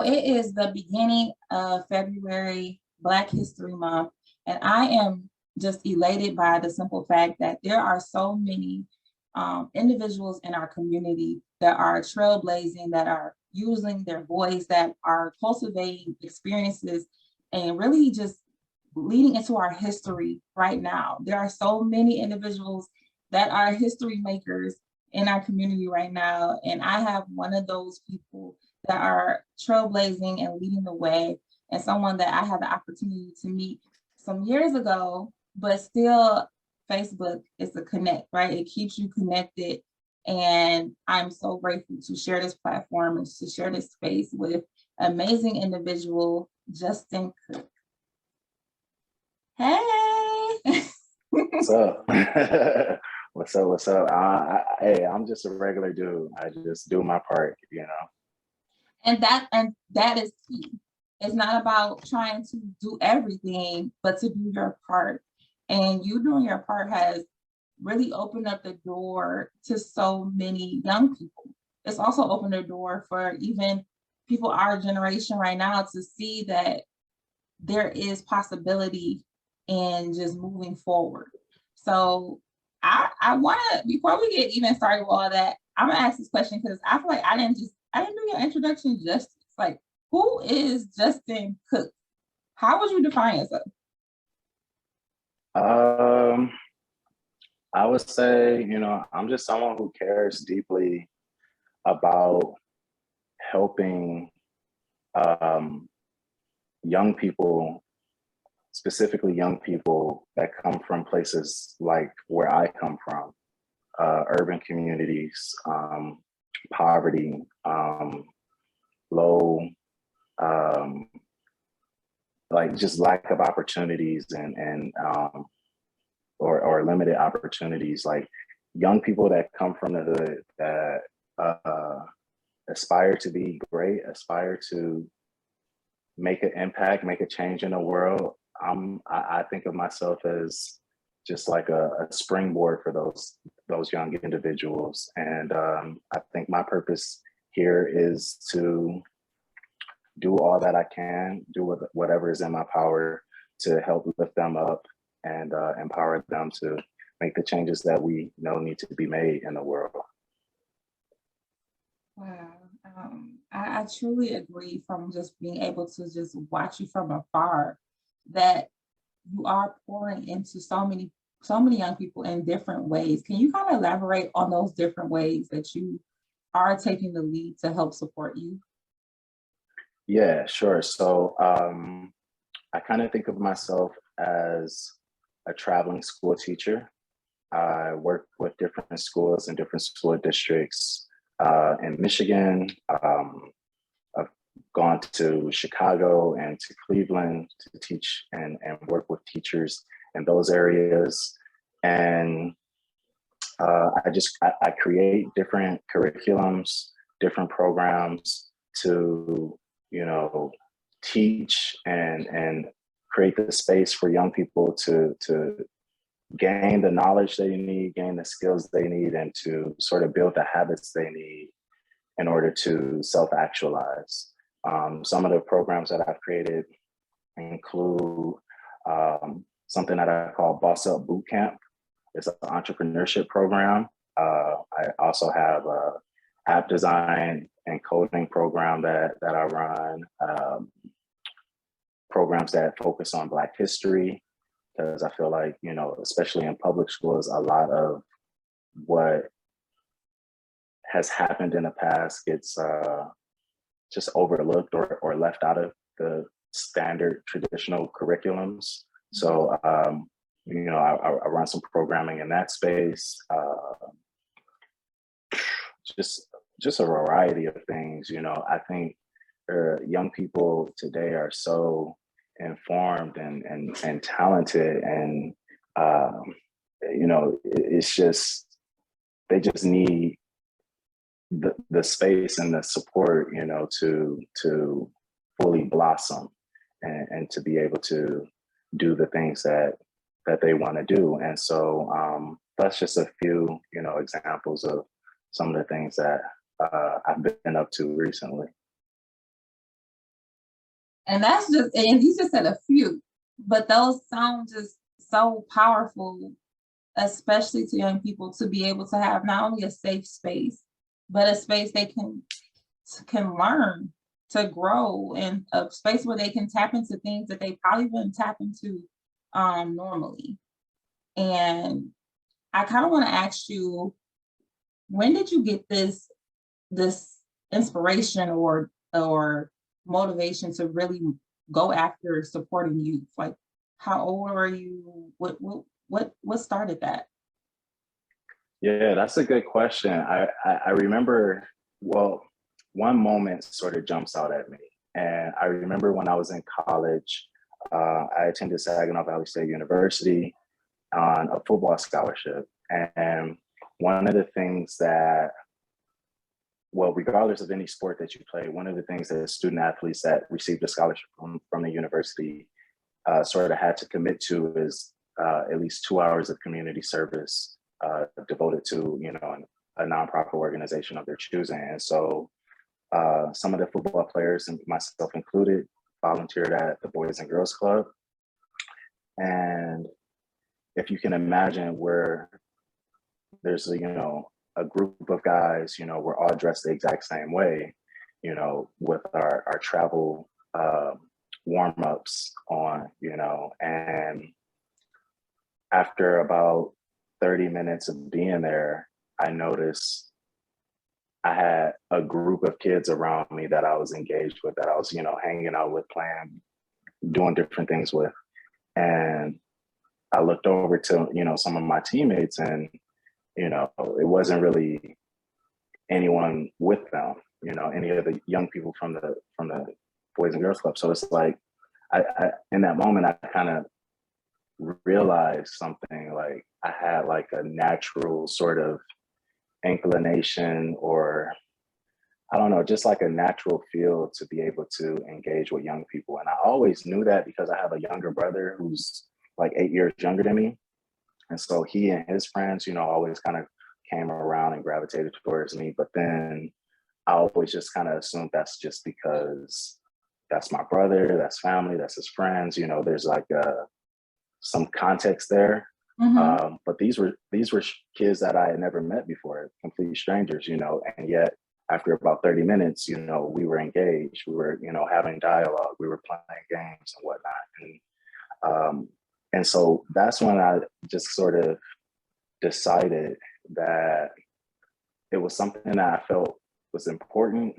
it is the beginning of February, Black History Month, and I am just elated by the simple fact that there are so many individuals in our community that are trailblazing, that are using their voice, that are cultivating experiences, and really just leading into our history right now. There are so many individuals that are history makers in our community right now. And I have one of those people that are trailblazing and leading the way, and someone that I had the opportunity to meet some years ago, but still Facebook is a connect, right? It keeps you connected. And I'm so grateful to share this platform and to share this space with amazing individual, Justin Cook. Hey. What's up? What's up? What's up? Hey, I'm just a regular dude. I just do my part, you know. And that is key. It's not about trying to do everything, but to do your part. And you doing your part has really opened up the door to so many young people. It's also opened the door for even people our generation right now to see that there is possibility in just moving forward. So I want to, before we get even started with all that, I'm gonna ask this question because I feel like I didn't do your introduction justice. Like, who is Justin Cook? How would you define yourself? Um, I would say, I'm just someone who cares deeply about helping young people, specifically young people that come from places like where I come from, urban communities, poverty, low, like just lack of opportunities or limited opportunities. Like young people that come from the hood that aspire to be great, aspire to make an impact, make a change in the world. I think of myself as just like a springboard for those young individuals. And I think my purpose here is to do all that I can, do whatever is in my power to help lift them up and empower them to make the changes that we know need to be made in the world. Wow. I truly agree from just being able to just watch you from afar that you are pouring into so many young people in different ways. Can you kind of elaborate on those different ways that you are taking the lead to help support you? Yeah, sure. So I kind of think of myself as a traveling school teacher. I work with different schools and different school districts in Michigan. I've gone to Chicago and to Cleveland to teach and work with teachers in those areas. And I create different curriculums, different programs to, teach and create the space for young people to gain the knowledge they need, gain the skills they need, and to sort of build the habits they need in order to self-actualize. Some of the programs that I've created include something that I call Boss Up Boot Camp. It's an entrepreneurship program. I also have a app design and coding program that I run, programs that focus on Black history, because I feel like, especially in public schools, a lot of what has happened in the past gets just overlooked or left out of the standard traditional curriculums. So, I run some programming in that space, just a variety of things. I think young people today are so informed and talented, and it's just they just need the space and the support, to fully blossom and to be able to do the things that they want to do. And so that's just a few, examples of some of the things that I've been up to recently. And that's just, and you just said a few, but those sound just so powerful, especially to young people, to be able to have not only a safe space, but a space they can learn, to grow, and a space where they can tap into things that they probably wouldn't tap into normally. And I kind of want to ask you, when did you get this inspiration or motivation to really go after supporting youth? Like, how old are you? What started that? Yeah, that's a good question. I remember, well, one moment sort of jumps out at me. And I remember when I was in college, I attended Saginaw Valley State University on a football scholarship. And one of the things that, well, regardless of any sport that you play, one of the things that student athletes that received a scholarship from the university sort of had to commit to is at least 2 hours of community service devoted to, a nonprofit organization of their choosing. And so some of the football players, and myself included, volunteered at the Boys and Girls Club. And if you can imagine, where there's a group of guys, we're all dressed the exact same way, with our travel warm-ups on, and after about 30 minutes of being there, I noticed I had a group of kids around me that I was engaged with, that I was, hanging out with, playing, doing different things with. And I looked over to, some of my teammates, and, it wasn't really anyone with them, any of the young people from the Boys and Girls Club. So it's like, I in that moment, I kind of realized something. Like, I had like a natural sort of inclination, or I don't know, just like a natural feel to be able to engage with young people. And I always knew that because I have a younger brother who's like 8 years younger than me. And so he and his friends, always kind of came around and gravitated towards me. But then I always just kind of assumed that's just because that's my brother, that's family, that's his friends. There's like some context there. Mm-hmm. But these were kids that I had never met before, complete strangers, and yet after about 30 minutes, we were engaged, we were, having dialogue, we were playing games and whatnot. And so that's when I just sort of decided that it was something that I felt was important,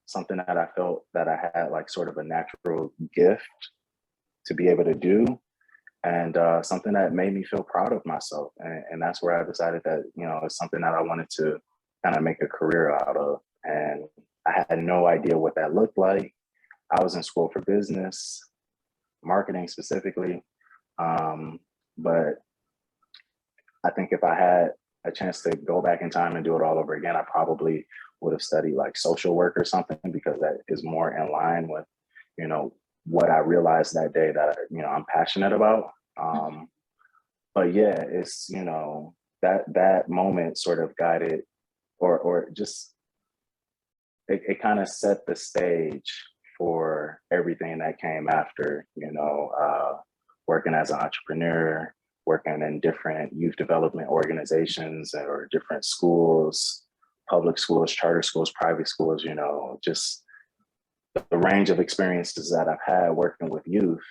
something that I felt that I had like sort of a natural gift to be able to do, and something that made me feel proud of myself. And that's where I decided that, it's something that I wanted to kind of make a career out of. And I had no idea what that looked like. I was in school for business, marketing specifically. But I think if I had a chance to go back in time and do it all over again, I probably would have studied like social work or something, because that is more in line with, what I realized that day that, I'm passionate about. But yeah, it's, that moment sort of guided, or just, it kind of set the stage for everything that came after, working as an entrepreneur, working in different youth development organizations or different schools, public schools, charter schools, private schools, just the range of experiences that I've had working with youth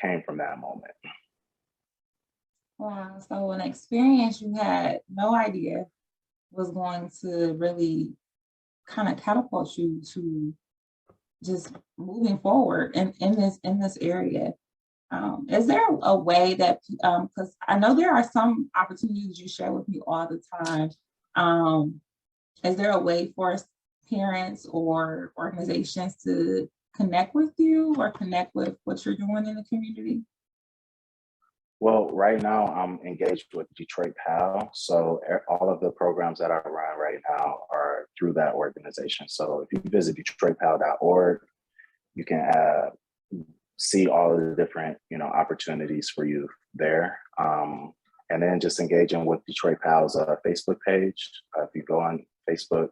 came from that moment. Wow. So an experience you had no idea was going to really kind of catapult you to just moving forward in this area. Is there a way that, because I know there are some opportunities you share with me all the time. Is there a way for parents or organizations to connect with you or connect with what you're doing in the community? Well, right now I'm engaged with Detroit PAL. So all of the programs that I run right now are through that organization. So if you visit DetroitPAL.org, you can see all of the different, opportunities for you there. And then just engaging with Detroit PAL's Facebook page. If you go on Facebook,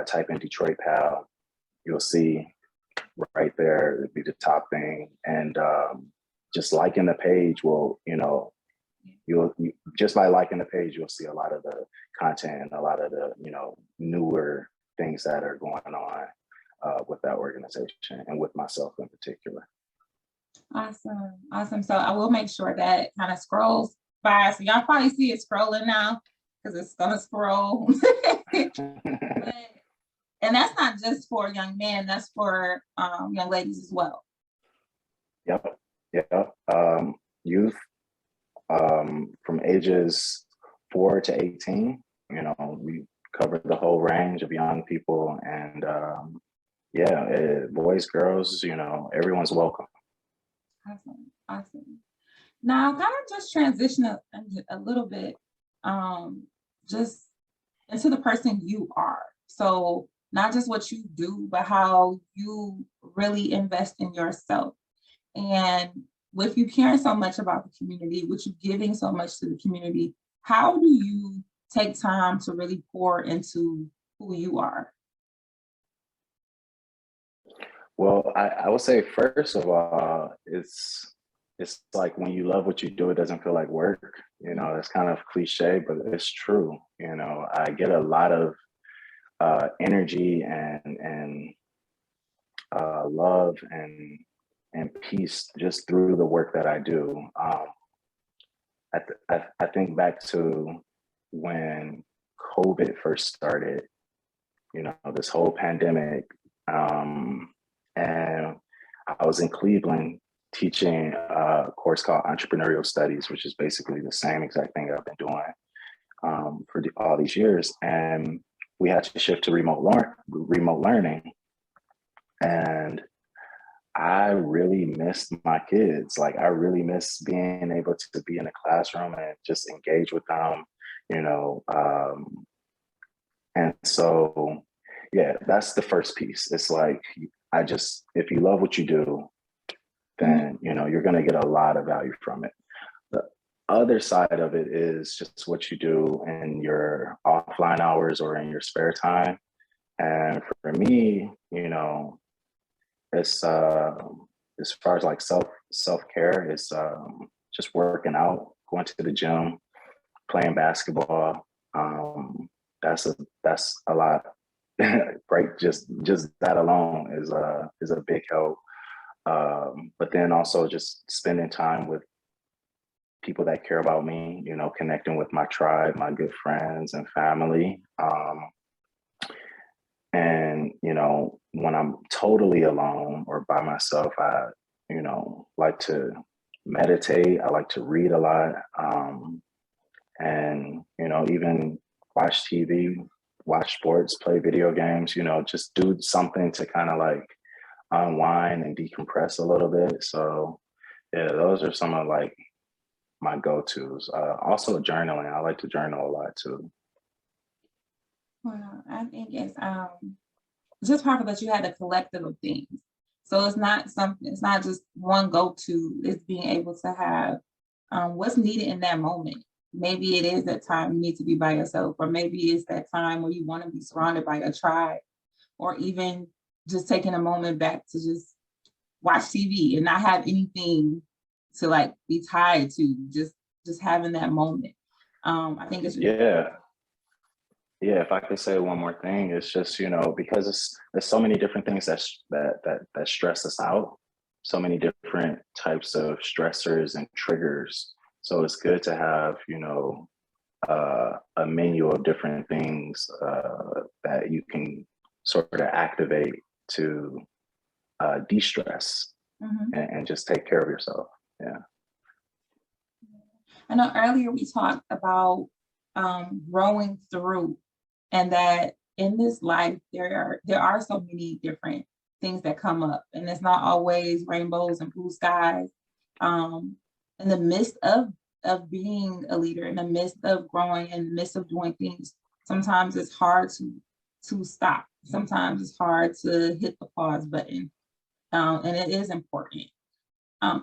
type in Detroit PAL, you'll see right there. It'd be the top thing. And just liking the page will, just by liking the page, you'll see a lot of the content, a lot of the, newer things that are going on with that organization and with myself in particular. Awesome. Awesome. So I will make sure that kind of scrolls by. So y'all probably see it scrolling now because it's going to scroll. And that's not just for young men, that's for young ladies as well. Yep. Youth from ages 4 to 18, we cover the whole range of young people, and boys, girls, everyone's welcome. Awesome. Now, kind of just transition a little bit, just into the person you are. So not just what you do, but how you really invest in yourself. And with you caring so much about the community, with you giving so much to the community, how do you take time to really pour into who you are? Well, I would say, first of all, it's like when you love what you do, it doesn't feel like work. It's kind of cliche, but it's true. I get a lot of energy and love and peace just through the work that I do. I think back to when COVID first started, this whole pandemic, and I was in Cleveland teaching a course called Entrepreneurial Studies, which is basically the same exact thing I've been doing for all these years. And we had to shift to remote learning. And I really missed my kids. Like, I really miss being able to be in a classroom and just engage with them, and so, that's the first piece. It's like, if you love what you do, then, you're going to get a lot of value from it. The other side of it is just what you do in your offline hours or in your spare time. And for me, it's as far as like self-care, it's just working out, going to the gym, playing basketball. That's a lot. Right, just that alone is a big help. But then also just spending time with people that care about me, connecting with my tribe, my good friends and family. And, when I'm totally alone or by myself, I, like to meditate. I like to read a lot. And, even watch TV, watch sports, play video games, just do something to kind of like unwind and decompress a little bit. So those are some of like my go-tos. Also journaling. I like to journal a lot too. Well, I think it's just powerful that you had a collective of things. So it's not just one go-to, it's being able to have what's needed in that moment. Maybe it is that time you need to be by yourself, or maybe it's that time where you want to be surrounded by a tribe, or even just taking a moment back to just watch TV and not have anything to like be tied to, just having that moment. I think it's Yeah, if I could say one more thing, it's just, because there's so many different things that stress us out, so many different types of stressors and triggers. So it's good to have, a menu of different things that you can sort of activate to de-stress and just take care of yourself. Yeah. I know earlier we talked about growing through, and that in this life there are so many different things that come up, and it's not always rainbows and blue skies. In the midst of being a leader, in the midst of growing, in the midst of doing things, sometimes it's hard to stop. Sometimes it's hard to hit the pause button, and it is important.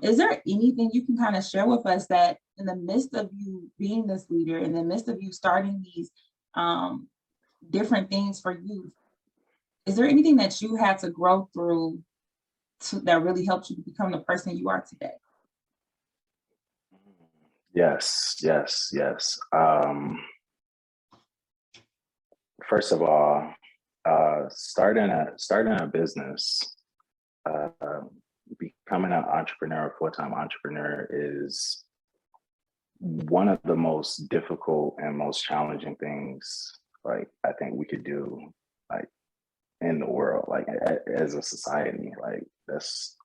Is there anything you can kind of share with us that in the midst of you being this leader, in the midst of you starting these different things for youth, is there anything that you had to grow through that really helped you to become the person you are today? Yes, yes, yes. First of all, starting a business, uh, becoming an entrepreneur, full-time entrepreneur, is one of the most difficult and most challenging things, like, I think we could do, like, in the world, like, as a society. Like, it's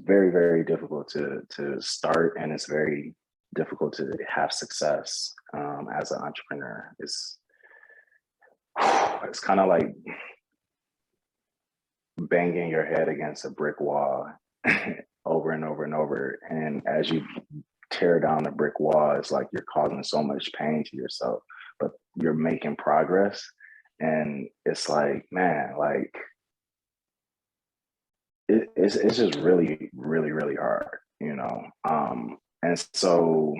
very, very difficult to start, and it's very difficult to have success, as an entrepreneur. It's kind of like banging your head against a brick wall over and over and over. And as you tear down the brick wall, it's like you're causing so much pain to yourself, but you're making progress. And it's like, man, like, it's just really, really, really hard, you know? And so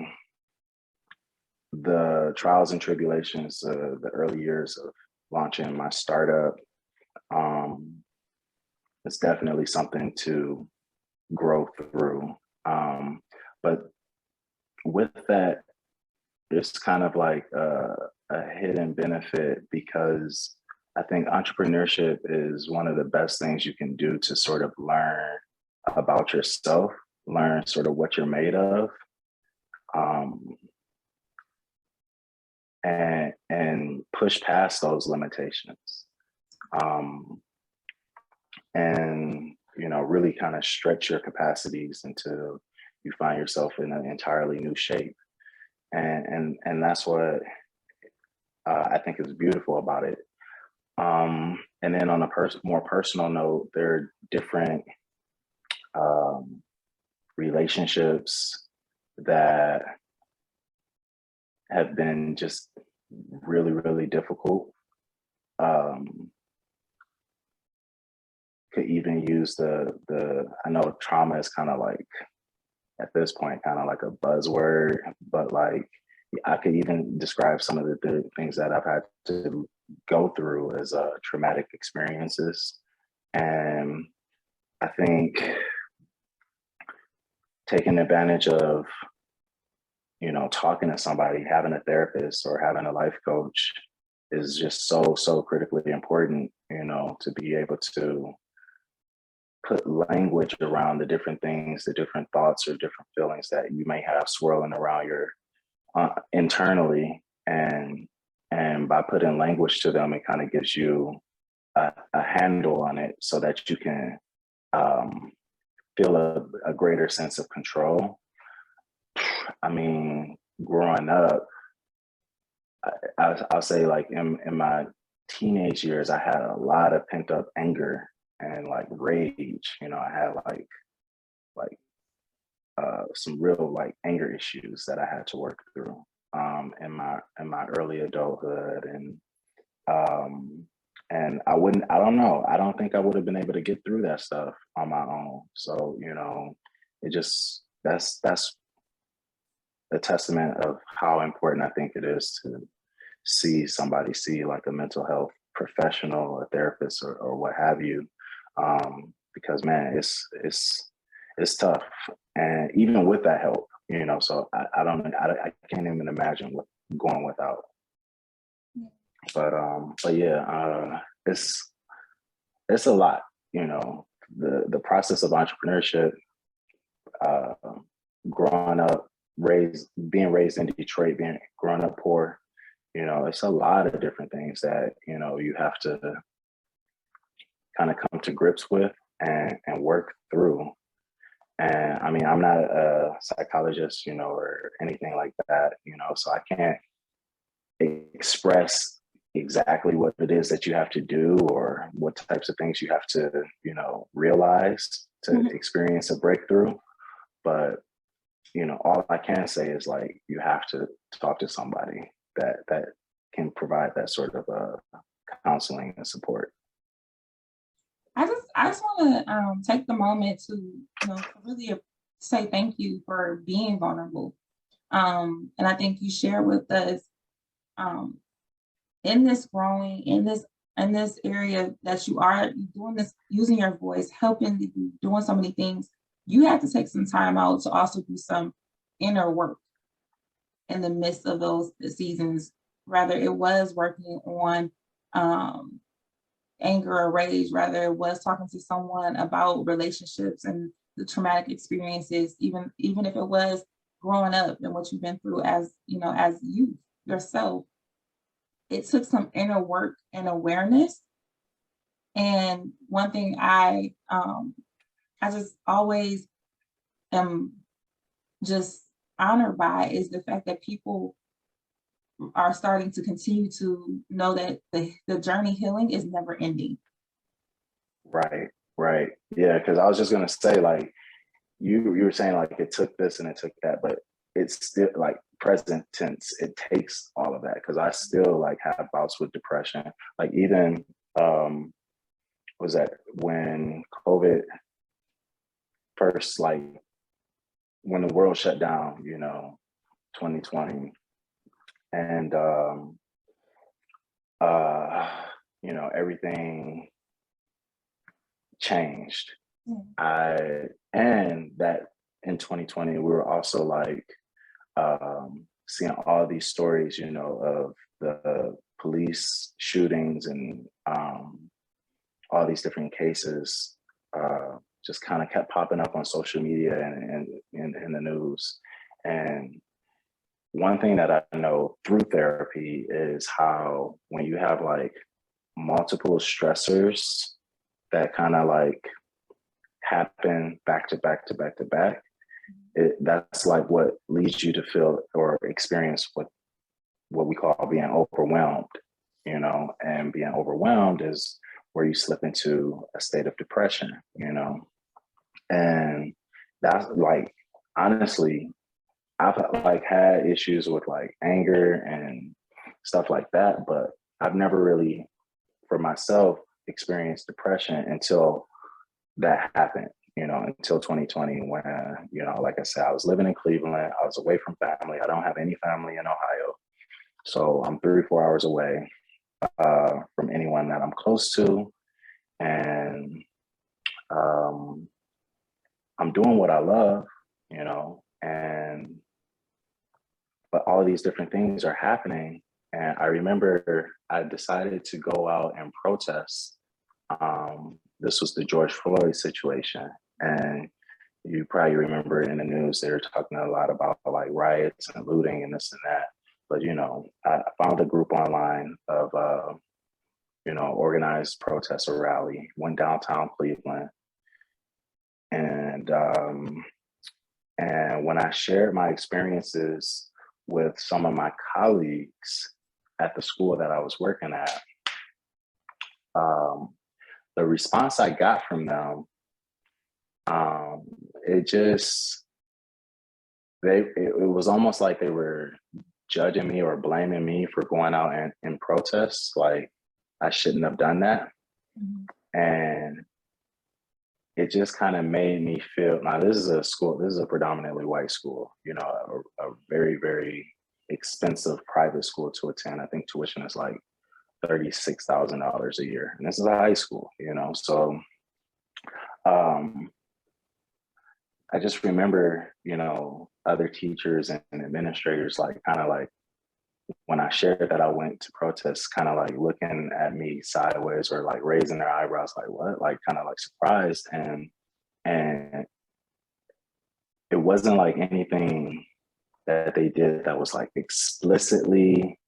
the trials and tribulations, the early years of launching my startup, it's definitely something to grow through. But with that, it's kind of like a hidden benefit, because I think entrepreneurship is one of the best things you can do to sort of learn about yourself, learn sort of what you're made of, um, and push past those limitations. Um, and really kind of stretch your capacities until you find yourself in an entirely new shape. And that's what I think is beautiful about it. And then on a more personal note, there are different um, relationships that have been just really, really difficult. Could even use I know trauma is kind of like, at this point, kind of like a buzzword, but like, I could even describe some of the things that I've had to go through as traumatic experiences. And I think taking advantage of, talking to somebody, having a therapist or having a life coach is just so, so critically important, to be able to put language around the different things, the different thoughts or different feelings that you may have swirling around your internally, and by putting language to them, it kind of gives you a handle on it, so that you can feel a greater sense of control. I mean, growing up, I'll say, like, in my teenage years, I had a lot of pent up anger and like rage. I had like some real like anger issues that I had to work through in my early adulthood, and I don't know, I don't think I would have been able to get through that stuff on my own. So it just that's a testament of how important I think it is to see like a mental health professional, a therapist, or what have you, because, man, it's tough, and even with that help, so I can't even imagine what going without. But yeah, it's a lot. The process of entrepreneurship, uh, growing up, being raised in Detroit, growing up poor, it's a lot of different things that you have to kind of come to grips with and work through. And I mean, I'm not a psychologist, or anything like that, so I can't express exactly what it is that you have to do or what types of things you have to, realize to experience a breakthrough. But, all I can say is, like, you have to talk to somebody that can provide that sort of counseling and support. I just want to take the moment to really say thank you for being vulnerable. And I think you share with us, in this in this area that you are doing this, using your voice, helping, doing so many things, you have to take some time out to also do some inner work in the midst of those seasons. Rather, it was working on anger or rage, rather it was talking to someone about relationships and the traumatic experiences, even if it was growing up and what you've been through as as youth yourself. It took some inner work and awareness. And one thing I just always am just honored by is the fact that people are starting to continue to know that the journey healing is never ending. Right, right. Yeah, because I was just gonna say, like, you were saying like it took this and it took that, but it's still like present tense. It takes all of that because I still like have bouts with depression. Like even was that when COVID first, like when the world shut down, 2020, and everything changed. And that in 2020 we were also like seeing all these stories, of the police shootings and all these different cases just kind of kept popping up on social media and in the news. And one thing that I know through therapy is how when you have like multiple stressors that kind of like happen back to back to back to back, that's like what leads you to feel or experience what we call being overwhelmed, and being overwhelmed is where you slip into a state of depression, and that's like, honestly, I've like had issues with like anger and stuff like that, but I've never really, for myself, experienced depression until that happened, until 2020 when, like I said, I was living in Cleveland. I was away from family. I don't have any family in Ohio. So I'm 3 or 4 hours away from anyone that I'm close to. And I'm doing what I love, and but all of these different things are happening. And I remember I decided to go out and protest. This was the George Floyd situation. And you probably remember in the news, they were talking a lot about like riots and looting and this and that. But, I found a group online of, organized protest or rally, went downtown Cleveland. And when I shared my experiences with some of my colleagues at the school that I was working at, the response I got from them, it was almost like they were judging me or blaming me for going out and protest. Like I shouldn't have done that. Mm-hmm. And it just kind of made me feel, now this is a predominantly white school, a very, very expensive private school to attend. I think tuition is like $36,000 a year. And this is a high school, so I just remember, other teachers and administrators, like kind of like when I shared that I went to protest, kind of like looking at me sideways or like raising their eyebrows, like what, like kind of like surprised. And it wasn't like anything that they did that was like explicitly,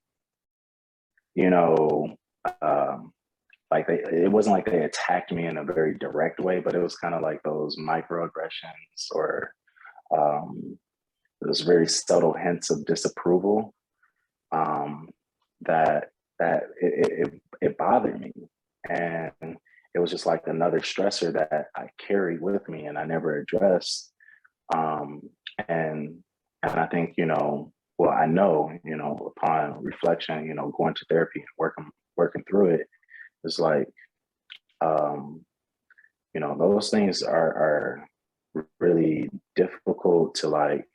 like it wasn't like they attacked me in a very direct way, but it was kind of like those microaggressions or those very subtle hints of disapproval that it bothered me. And it was just like another stressor that I carried with me and I never addressed. And I think, well, I know, upon reflection, going to therapy and working through it, it's like, those things are really difficult to like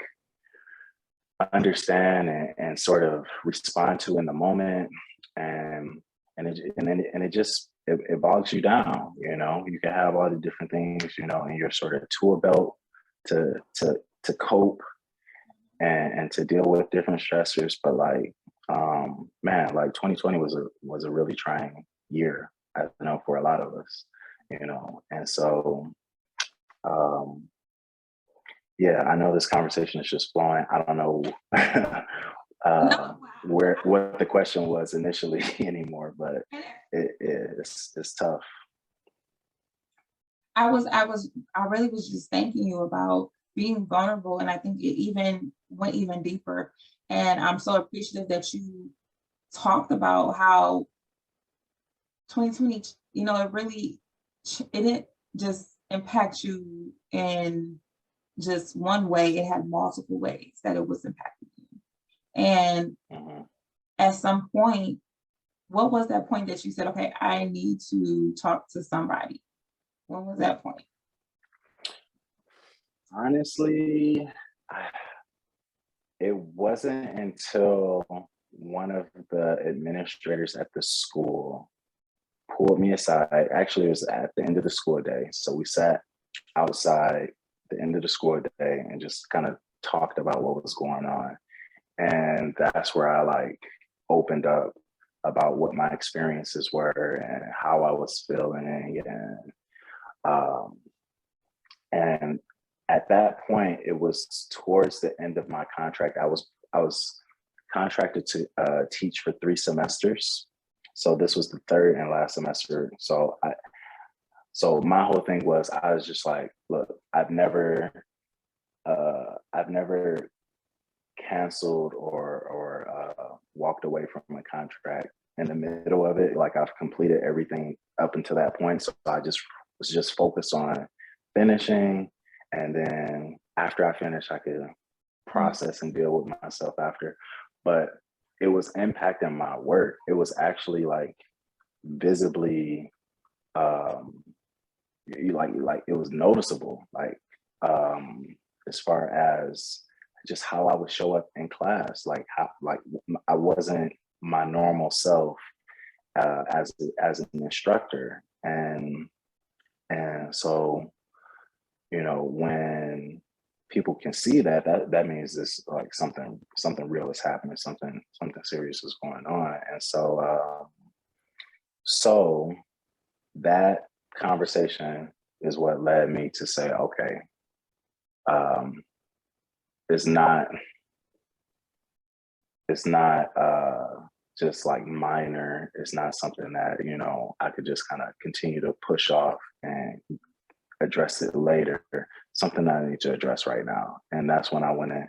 understand and sort of respond to in the moment. And and it just it bogs you down. You can have all the different things, in your sort of tool belt to cope and to deal with different stressors. But like, man, like 2020 was a really trying year, I know, for a lot of us, and so yeah, I know this conversation is just flowing. I don't know No, where what the question was initially anymore, but it's tough. I really was just thanking you about being vulnerable, and I think it even went even deeper. And I'm so appreciative that you talked about how 2020, it really it didn't just impact you in just one way. It had multiple ways that it was impacting you. And Mhm. at some point, what was that point that you said, okay, I need to talk to somebody? What was that point? Honestly, it wasn't until one of the administrators at the school pulled me aside. Actually, it was at the end of the school day. So we sat outside the end of the school day and just kind of talked about what was going on. And that's where I like opened up about what my experiences were and how I was feeling. Um, and at that point, it was towards the end of my contract. I was contracted to teach for 3 semesters. So this was the third and last semester. So my whole thing was, I was just like, look, I've never canceled or walked away from a contract in the middle of it. Like, I've completed everything up until that point. So I just was just focused on finishing. And then after I finish, I could process and deal with myself after. But it was impacting my work. It was actually like visibly, um, like it was noticeable. Like, as far as just how I would show up in class, like how like I wasn't my normal self as an instructor, and so when people can see that means this, like, something real is happening, something serious is going on. And so that conversation is what led me to say, okay, um, it's not just like minor. It's not something that I could just kind of continue to push off and address it later. Something that I need to address right now. And that's when I went and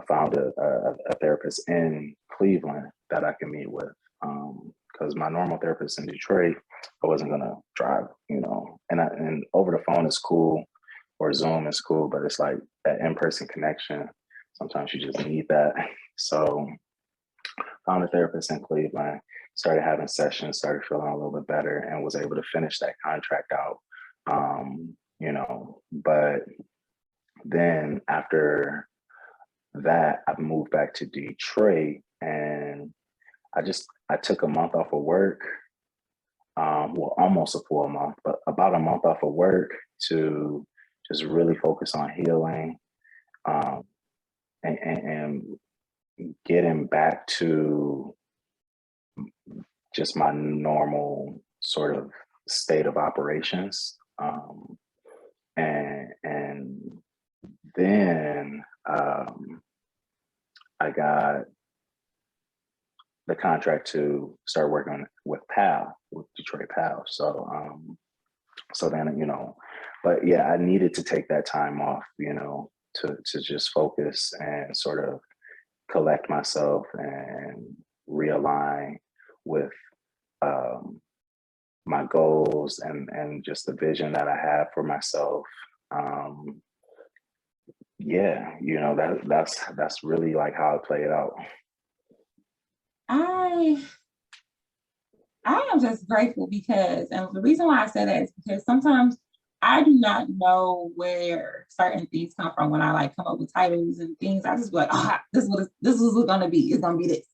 found a therapist in Cleveland that I can meet with. Because my normal therapist in Detroit, I wasn't gonna drive, and over the phone is cool, or Zoom is cool, but it's like that in-person connection. Sometimes you just need that. So found a therapist in Cleveland, started having sessions, started feeling a little bit better, and was able to finish that contract out. But then after that, I moved back to Detroit, and I took a month off of work. Well, almost a full month, but about a month off of work to just really focus on healing, um, and getting back to just my normal sort of state of operations. And then I got the contract to start working with PAL, with Detroit PAL. So then, but yeah, I needed to take that time off, to just focus and sort of collect myself and realign with my goals and just the vision that I have for myself. Yeah, that's really like how it played out. I I am just grateful because, and the reason why I say that is because sometimes I do not know where certain things come from when I like come up with titles and things. I just be like, ah, this is what it's gonna be. It's gonna be this,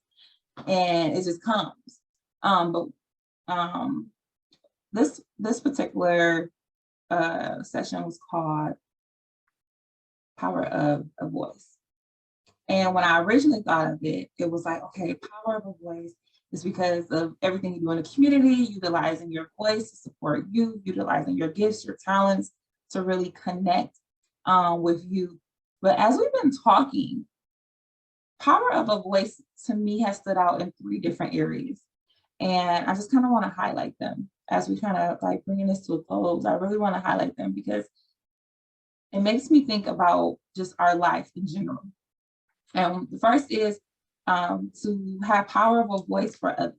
and it just comes. But Um, this particular session was called Power of a Voice. And when I originally thought of it, it was like, okay, power of a voice is because of everything you do in the community, utilizing your voice to support you, utilizing your gifts, your talents to really connect with you. But as we've been talking, power of a voice to me has stood out in three different areas. And I just kind of want to highlight them as we kind of like bringing this to a close. I really want to highlight them because it makes me think about just our life in general. And the first is to have power of a voice for others.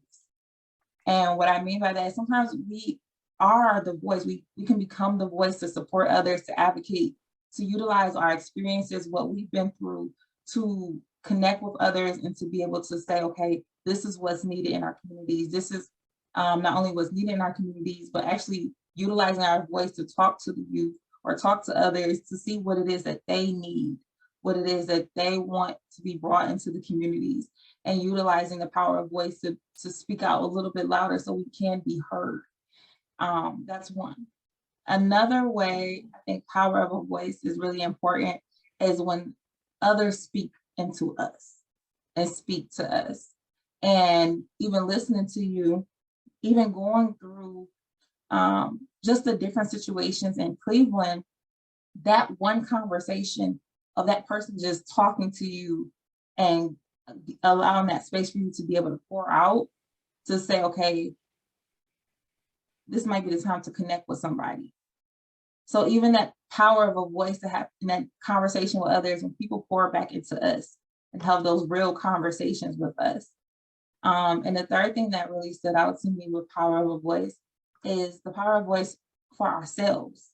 And what I mean by that is sometimes we are the voice, we can become the voice to support others, to advocate, to utilize our experiences, what we've been through, to connect with others and to be able to say, okay, this is what's needed in our communities. This is not only what's needed in our communities, but actually utilizing our voice to talk to the youth or talk to others to see what it is that they need, what it is that they want to be brought into the communities, and utilizing the power of voice to speak out a little bit louder so we can be heard. That's one. Another way I think power of a voice is really important is when others speak into us and speak to us. And even listening to you, even going through just the different situations in Cleveland, that one conversation of that person just talking to you and allowing that space for you to be able to pour out, to say, okay, this might be the time to connect with somebody. So even that power of a voice to have in that conversation with others, when people pour back into us and have those real conversations with us. And the third thing that really stood out to me with power of a voice is the power of voice for ourselves.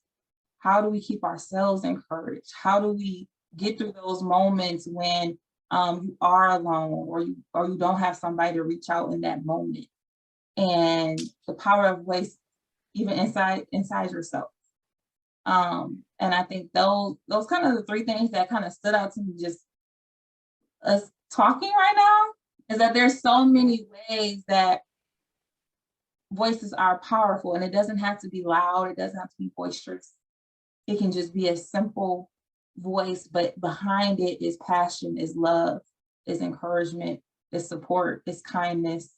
How do we keep ourselves encouraged? How do we get through those moments when you are alone or you don't have somebody to reach out in that moment? And the power of voice even inside yourself. And I think those kind of the three things that kind of stood out to me just us talking right now is that there's so many ways that voices are powerful, and it doesn't have to be loud, it doesn't have to be boisterous. It can just be a simple voice, but behind it is passion, is love, is encouragement, is support, is kindness.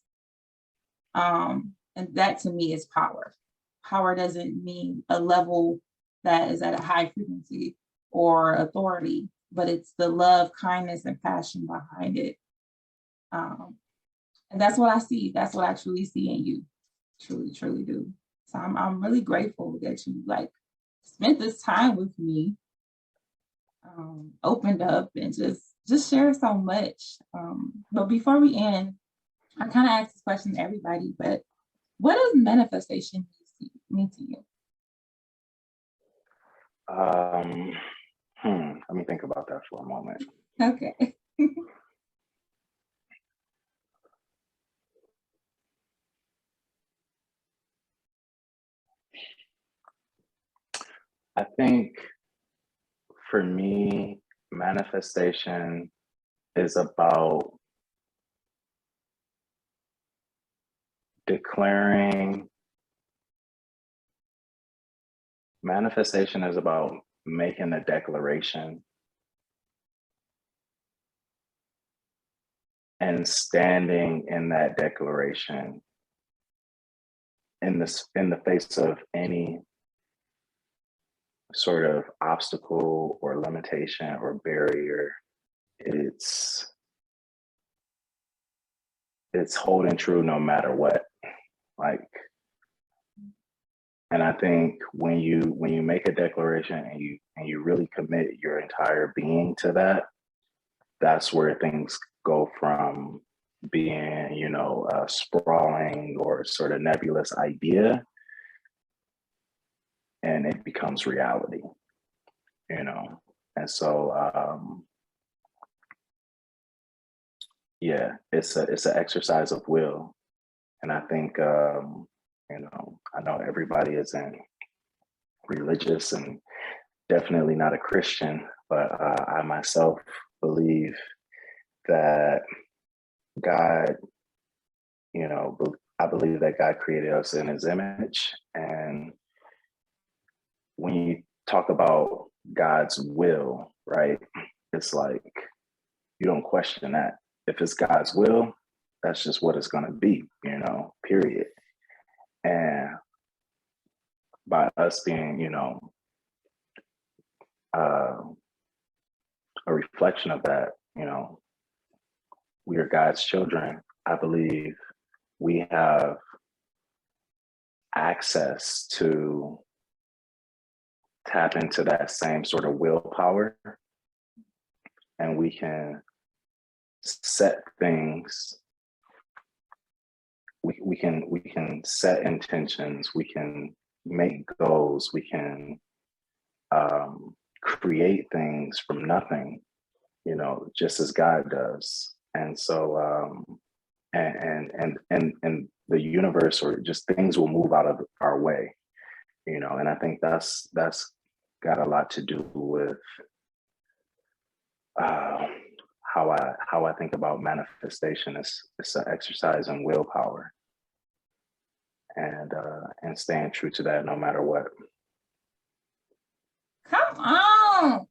And that to me is power. Power doesn't mean a level that is at a high frequency or authority, but it's the love, kindness, and passion behind it. And that's what I see. That's what I truly see in you. Truly, truly do. So I'm really grateful that you like spent this time with me, opened up and just shared so much. But before we end, I kind of ask this question to everybody, but what does manifestation mean to you? Let me think about that for a moment. Okay. I think for me, manifestation is about declaring, manifestation is about making a declaration and standing in that declaration in the face of any sort of obstacle or limitation or barrier. It's holding true no matter what. Like, and I think when you make a declaration and you really commit your entire being to that, that's where things go from being, a sprawling or sort of nebulous idea, and it becomes reality, And so, yeah, it's an exercise of will, and I think, I know everybody isn't religious and definitely not a Christian, but I myself believe that God, I believe that God created us in his image. And when you talk about God's will, right, it's like you don't question that. If it's God's will, that's just what it's going to be, period. And by us being, uh, a reflection of that, we are God's children. I believe we have access to tap into that same sort of willpower, and we can set things. We can set intentions. We can make goals. We can create things from nothing, just as God does. And so, and the universe or just things will move out of our way, and I think that's got a lot to do with uh, how I think about manifestation. It's an exercise in willpower, and staying true to that no matter what. Come on.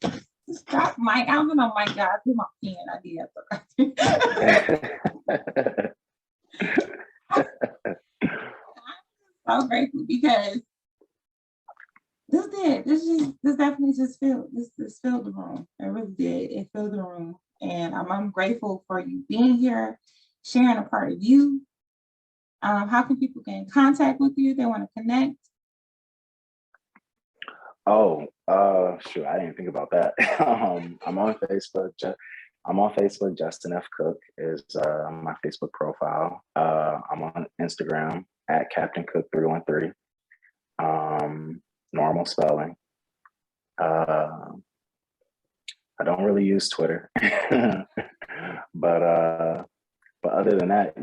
Stop, Mike. I don't know, my God, through my pen. I did. I'm so grateful because this definitely just filled the room. It really did. It filled the room. And I'm grateful for you being here, sharing a part of you. How can people get in contact with you if they want to connect? Oh, sure. I didn't think about that. I'm on Facebook. I'm on Facebook. Justin F. Cook is my Facebook profile. I'm on Instagram at Captain Cook 313. Normal spelling. I don't really use Twitter, but other than that,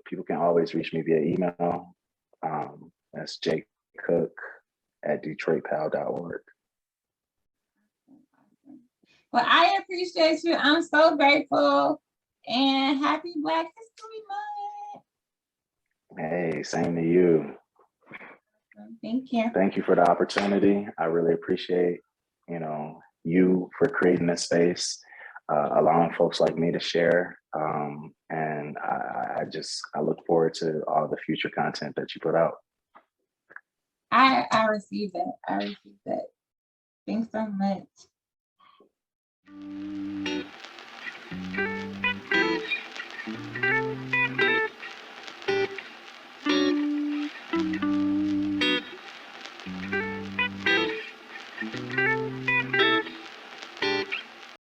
people can always reach me via email. That's jcook@detroitpal.org. Well, I appreciate you. I'm so grateful, and happy Black History Month. Hey, same to you. Thank you. Thank you for the opportunity. I really appreciate, you for creating this space, allowing folks like me to share. And I look forward to all the future content that you put out. I received that. Thanks so much.